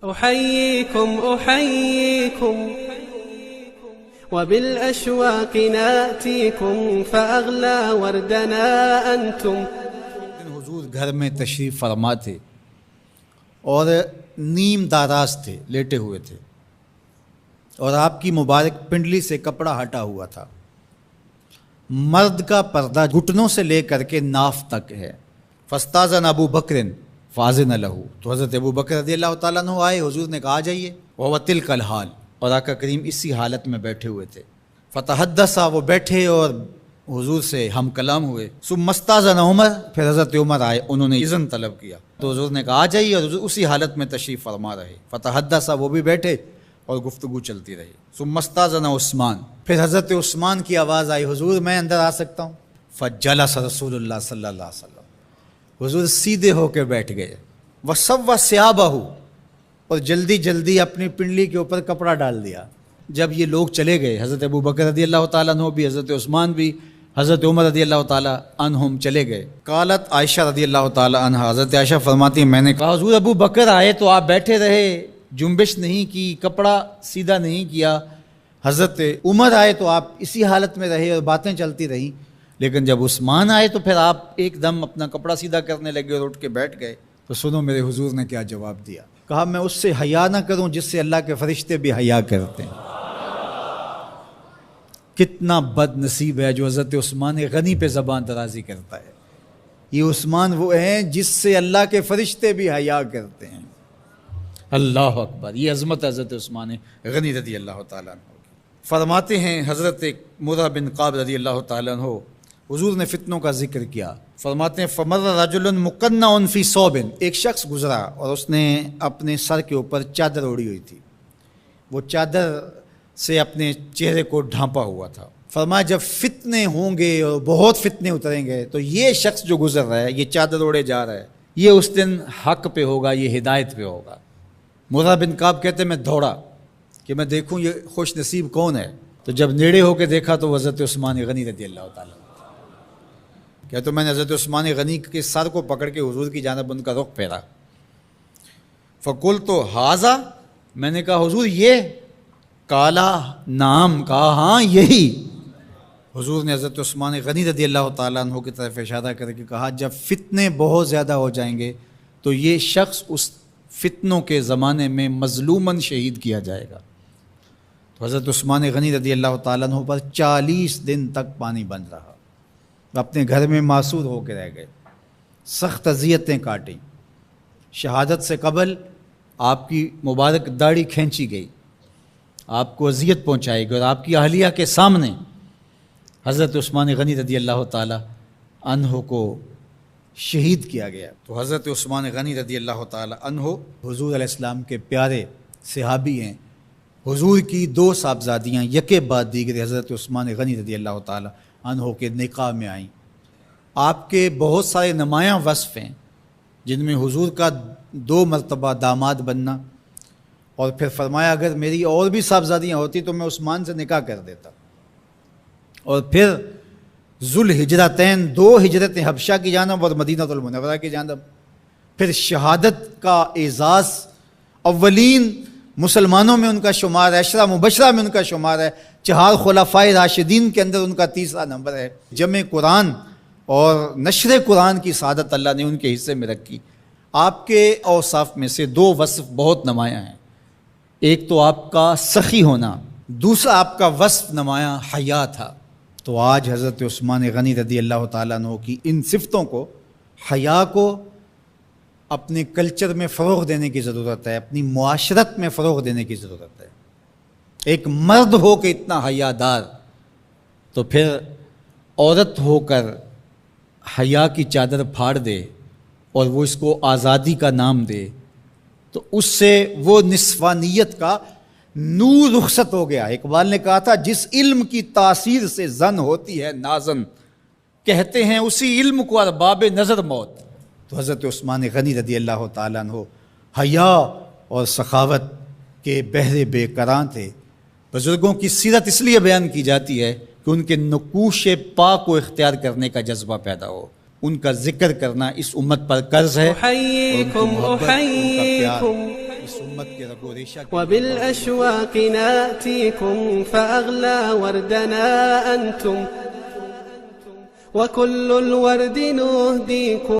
أحييكم وبالأشواق ناتيكم فأغلى وردنا أنتم. حضور گھر میں تشریف فرما تھے اور نیم داراز تھے، لیٹے ہوئے تھے، اور آپ کی مبارک پنڈلی سے کپڑا ہٹا ہوا تھا. مرد کا پردہ گھٹنوں سے لے کر کے ناف تک ہے. فاستاذن ابو بکر فاذن لہ، تو حضرت ابو بکر رضی اللہ تعالیٰ عنہ آئے، حضور نے کہا آ جائیے. وہو تلک الحال، اور آقا کریم اسی حالت میں بیٹھے ہوئے تھے. فتحدث، وہ بیٹھے اور حضور سے ہم کلام ہوئے. ثم استاذن عمر، پھر حضرت عمر آئے، انہوں نے اذن طلب کیا تو حضور نے کہا آ جائیے، اور حضور اسی حالت میں تشریف فرما رہے. فتحدث، وہ بھی بیٹھے اور گفتگو چلتی رہی. ثم استاذن عثمان، پھر حضرت عثمان کی آواز آئی، حضور میں اندر آ سکتا ہوں؟ فجلس رسول اللہ صلی اللہ علیہ وسلم، حضور سیدھے ہو کے بیٹھ گئے. وسوى ثيابه، اور جلدی جلدی اپنی پنڈلی کے اوپر کپڑا ڈال دیا. جب یہ لوگ چلے گئے، حضرت ابو بکر رضی اللہ تعالیٰ عنہ بھی، حضرت عثمان بھی، حضرت عمر رضی اللہ تعالیٰ عنہم چلے گئے. قالت عائشہ رضی اللہ تعالیٰ عنہ، حضرت عائشہ فرماتی ہیں میں نے کہا حضور ابو بکر آئے تو آپ بیٹھے رہے، جنبش نہیں کی، کپڑا سیدھا نہیں کیا. حضرت عمر آئے تو آپ اسی حالت میں رہے اور باتیں چلتی رہیں. لیکن جب عثمان آئے تو پھر آپ ایک دم اپنا کپڑا سیدھا کرنے لگے اور اٹھ کے بیٹھ گئے. تو سنو میرے حضور نے کیا جواب دیا. کہا میں اس سے حیا نہ کروں جس سے اللہ کے فرشتے بھی حیا کرتے ہیں. کتنا بد نصیب ہے جو حضرت عثمان غنی پہ زبان درازی کرتا ہے. یہ عثمان وہ ہیں جس سے اللہ کے فرشتے بھی حیا کرتے ہیں. اللہ اکبر، یہ عظمت حضرت عثمان غنی رضی اللہ تعالیٰ عنہ. فرماتے ہیں حضرت مرہ بن قاب رضی اللہ تعالیٰ عنہ، حضور نے فتنوں کا ذکر کیا. فرماتے ہیں فمر رجل مقنع فی ثوب، ایک شخص گزرا اور اس نے اپنے سر کے اوپر چادر اوڑی ہوئی تھی، وہ چادر سے اپنے چہرے کو ڈھانپا ہوا تھا. فرمایا جب فتنے ہوں گے اور بہت فتنے اتریں گے تو یہ شخص جو گزر رہا ہے، یہ چادر اوڑے جا رہا ہے، یہ اس دن حق پہ ہوگا، یہ ہدایت پہ ہوگا. مرہ بن قاب کہتے ہیں میں دوڑا کہ میں دیکھوں یہ خوش نصیب کون ہے. تو جب نیڑے ہو کے دیکھا تو حضرت عثمان غنی رضی اللہ تعالیٰ. کیا تو میں نے حضرت عثمان غنی کے سر کو پکڑ کے حضور کی جانب ان کا رخ پھیرا. فقلت ھذا، میں نے کہا حضور یہ؟ کالا نام، کہا ہاں یہی. حضور نے حضرت عثمان غنی رضی اللہ تعالیٰ عنہ کی طرف اشارہ کر کے کہا جب فتنے بہت زیادہ ہو جائیں گے تو یہ شخص اس فتنوں کے زمانے میں مظلوماً شہید کیا جائے گا. تو حضرت عثمان غنی رضی اللہ تعالیٰ عنہ پر 40 دن تک پانی بن رہا، اپنے گھر میں معصور ہو کے رہ گئے، سخت اذیتیں کاٹیں. شہادت سے قبل آپ کی مبارک داڑھی کھینچی گئی، آپ کو اذیت پہنچائی گئی، اور آپ کی اہلیہ کے سامنے حضرت عثمان غنی رضی اللہ تعالیٰ عنہ کو شہید کیا گیا. تو حضرت عثمان غنی رضی اللہ تعالیٰ عنہ حضور علیہ السلام کے پیارے صحابی ہیں. حضور کی 2 صاحبزادیاں یکے بعد دیگر حضرت عثمان غنی رضی اللہ تعالیٰ عنہ کے نکاح میں آئیں. آپ کے بہت سارے نمایاں وصف ہیں جن میں حضور کا 2 مرتبہ داماد بننا، اور پھر فرمایا اگر میری اور بھی صاحبزادیاں ہوتی تو میں عثمان سے نکاح کر دیتا. اور پھر ذوالہجرتین 2 ہجرتیں، حبشہ کی جانب اور مدینہ المنورہ کی جانب. پھر شہادت کا اعزاز، اولین مسلمانوں میں ان کا شمار ہے، 10 مبشرہ میں ان کا شمار ہے، 4 خلفائے راشدین کے اندر ان کا 3را نمبر ہے. جمع قرآن اور نشر قرآن کی سعادت اللہ نے ان کے حصے میں رکھی. آپ کے اوصاف میں سے 2 وصف بہت نمایاں ہیں. ایک تو آپ کا سخی ہونا، دوسرا آپ کا وصف نمایاں حیا تھا. تو آج حضرت عثمان غنی رضی اللہ تعالیٰ عنہ کی ان صفتوں کو، حیا کو اپنے کلچر میں فروغ دینے کی ضرورت ہے، اپنی معاشرت میں فروغ دینے کی ضرورت ہے. ایک مرد ہو کے اتنا حیا دار، تو پھر عورت ہو کر حیا کی چادر پھاڑ دے اور وہ اس کو آزادی کا نام دے، تو اس سے وہ نسوانیت کا نور رخصت ہو گیا. اقبال نے کہا تھا جس علم کی تاثیر سے زن ہوتی ہے نازن، کہتے ہیں اسی علم کو ارباب نظر موت. تو حضرت عثمان غنی رضی اللہ تعالیٰ عنہ حیا اور سخاوت کے بہرے بے کراں تھے. بزرگوں کی سیرت اس لیے بیان کی جاتی ہے کہ ان کے نقوش پا کو اختیار کرنے کا جذبہ پیدا ہو. ان کا ذکر کرنا اس امت پر قرض ہے. أحييكم اس امت کے رگ و ریشہ کے وبالأشواق ناتيكم فأغلى وردنا أنتم وكل الورد نهديكم